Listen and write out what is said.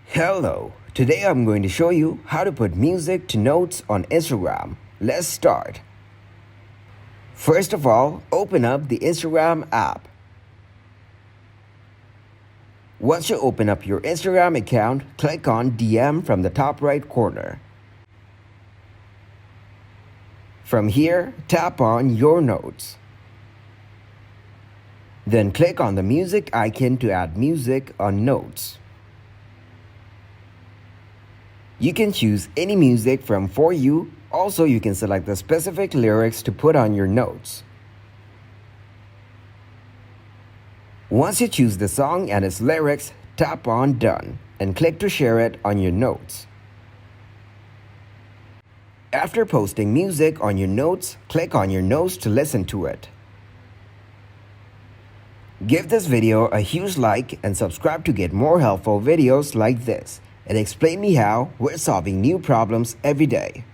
Hello, today I'm going to show you how to put music to notes on Instagram. Let's start. First of all, open up the Instagram app. Once you open up your Instagram account, click on DM from the top right corner. From here, tap on Your Notes. Then click on the music icon to add music on Notes. You can choose any music from For You. Also, you can select the specific lyrics to put on your notes. Once you choose the song and its lyrics, tap on Done and click to share it on your notes. After posting music on your notes, click on your notes to listen to it. Give this video a huge like and subscribe to get more helpful videos like this. And explain me how we're solving new problems every day.